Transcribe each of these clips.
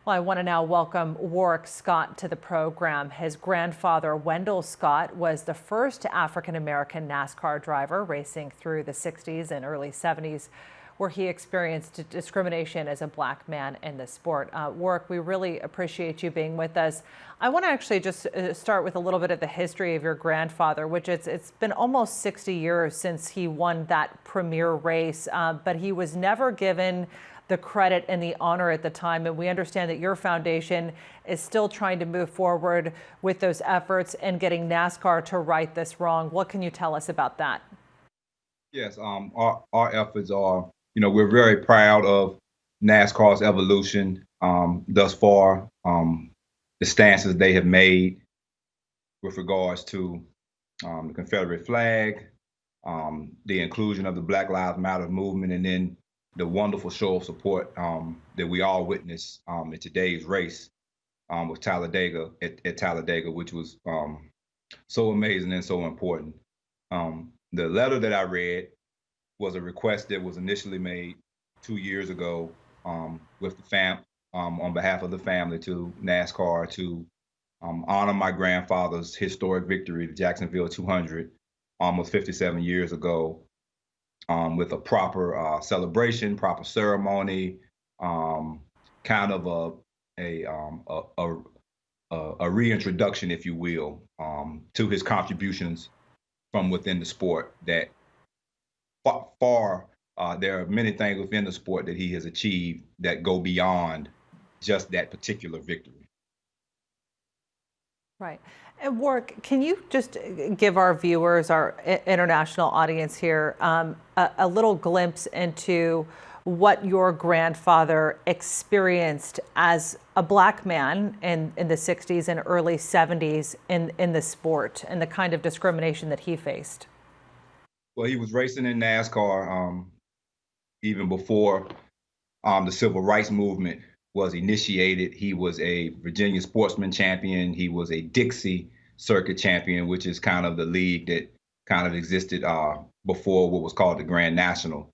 Well, I want to now welcome Warrick Scott to the program. His grandfather, Wendell Scott, was the first African American NASCAR driver racing through the 60s and early 70s, where he experienced discrimination as a black man in the sport. Warrick, we really appreciate you being with us. I want to actually just start with a little bit of the history of your grandfather, which it's been almost 60 years since he won that premier race, but he was never given the credit and the honor at the time. And we understand that your foundation is still trying to move forward with those efforts and getting NASCAR to right this wrong. What can you tell us about that? Yes, our efforts are, we're very proud of NASCAR's evolution thus far, the stances they have made with regards to the Confederate flag, the inclusion of the Black Lives Matter movement, and then the wonderful show of support that we all witnessed in today's race with Talladega at Talladega, which was so amazing and so important. The letter that I read was a request that was initially made 2 years ago with the on behalf of the family to NASCAR to honor my grandfather's historic victory, the Jacksonville 200, almost 57 years ago. With a proper celebration, proper ceremony, kind of a reintroduction, if you will, to his contributions from within the sport. That there are many things within the sport that he has achieved that go beyond just that particular victory. Right. And Warrick, can you just give our viewers, our international audience here, a little glimpse into what your grandfather experienced as a black man in the 60s and early 70s in the sport and the kind of discrimination that he faced? Well, he was racing in NASCAR even before the civil rights movement was initiated. He was a Virginia Sportsman champion. He was a Dixie Circuit champion, which is kind of the league that kind of existed before what was called the Grand National.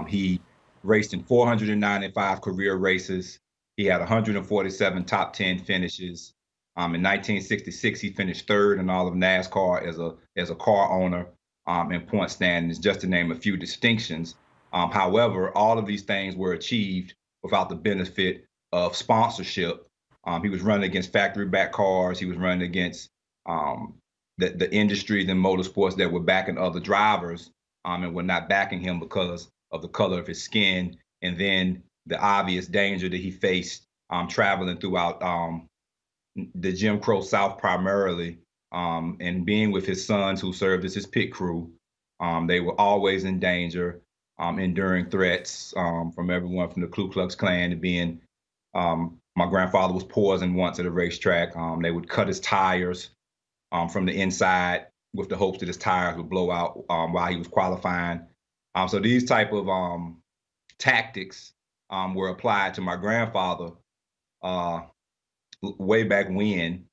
He raced in 495 career races. He had 147 top 10 finishes. In 1966, he finished third in all of NASCAR as a car owner in point standings, just to name a few distinctions. However, all of these things were achieved without the benefit of sponsorship. He was running against factory-backed cars. He was running against the industries and motorsports that were backing other drivers and were not backing him because of the color of his skin, and then the obvious danger that he faced traveling throughout the Jim Crow South primarily, and being with his sons who served as his pit crew. They were always in danger, enduring threats from everyone from the Ku Klux Klan to being my grandfather was poisoned once at a racetrack. They would cut his tires from the inside with the hopes that his tires would blow out while he was qualifying. So these type of tactics were applied to my grandfather way back when.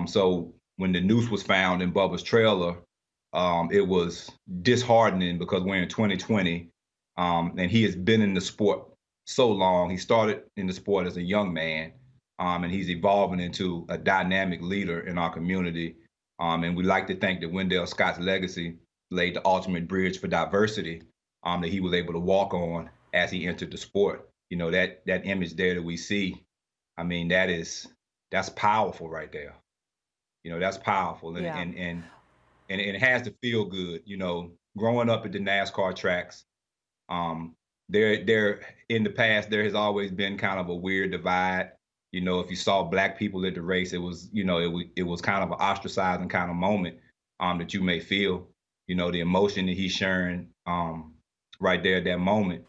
So when the noose was found in Bubba's trailer, it was disheartening because we're in 2020 and he has been in the sport so long. He started in the sport as a young man, and he's evolving into a dynamic leader in our community. And we like to think that Wendell Scott's legacy laid the ultimate bridge for diversity that he was able to walk on as he entered the sport. That image there that we see, I mean, that's powerful right there. That's powerful. And, Yeah. and it has to feel good, growing up at the NASCAR tracks. There in the past, there has always been kind of a weird divide. If you saw black people at the race, it was, it was kind of an ostracizing kind of moment that you may feel, the emotion that he's sharing right there at that moment.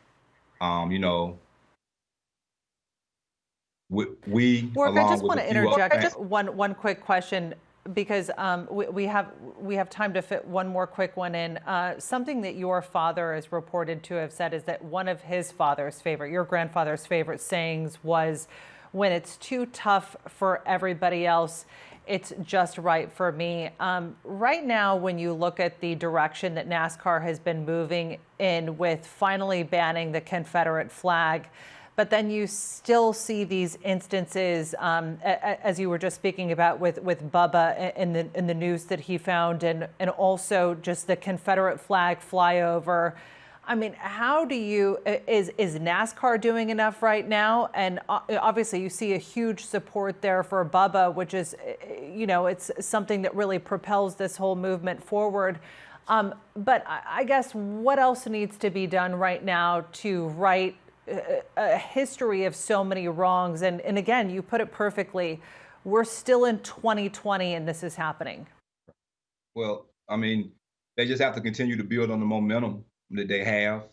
We Warrick, I just want to interject just one quick question, because we have time to fit one more quick one in. Something that your father is reported to have said is that one of his father's favorite, your grandfather's favorite sayings was, "When it's too tough for everybody else, it's just right for me." Right now, when you look at the direction that NASCAR has been moving in with finally banning the Confederate flag, But then you still see these instances, as you were just speaking about with Bubba in the news that he found, and also just the Confederate flag flyover. I mean, how do you, is NASCAR doing enough right now? And obviously you see a huge support there for Bubba, which is, you know, it's something that really propels this whole movement forward. But I guess what else needs to be done right now to right a history of so many wrongs? And again, you put it perfectly, we're still in 2020 and this is happening. Well, I mean, they just have to continue to build on the momentum that they have,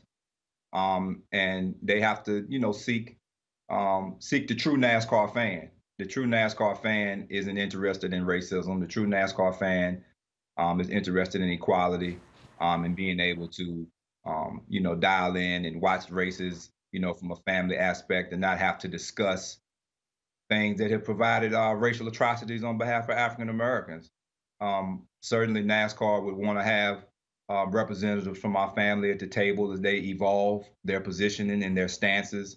and they have to, you know, seek the true NASCAR fan. The true NASCAR fan isn't interested in racism. The true NASCAR fan is interested in equality, and being able to, you know, dial in and watch races, you know, from a family aspect, and not have to discuss things that have provided racial atrocities on behalf of African Americans. Certainly, NASCAR would want to have representatives from our family at the table as they evolve their positioning and their stances.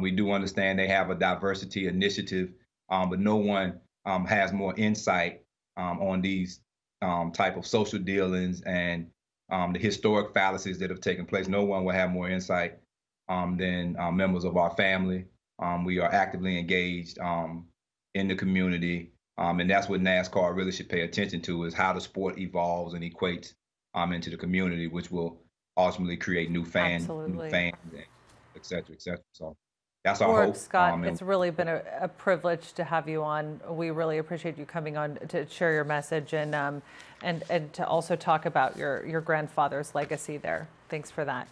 We do understand they have a diversity initiative, but no one has more insight on these type of social dealings and the historic fallacies that have taken place. No one will have more insight than members of our family. We are actively engaged in the community, and that's what NASCAR really should pay attention to, is how the sport evolves and equates into the community, which will ultimately create new fans, et cetera, et cetera. So that's our Warrick hope. Scott, it's really been a privilege to have you on. We really appreciate you coming on to share your message and to also talk about your grandfather's legacy there. Thanks for that.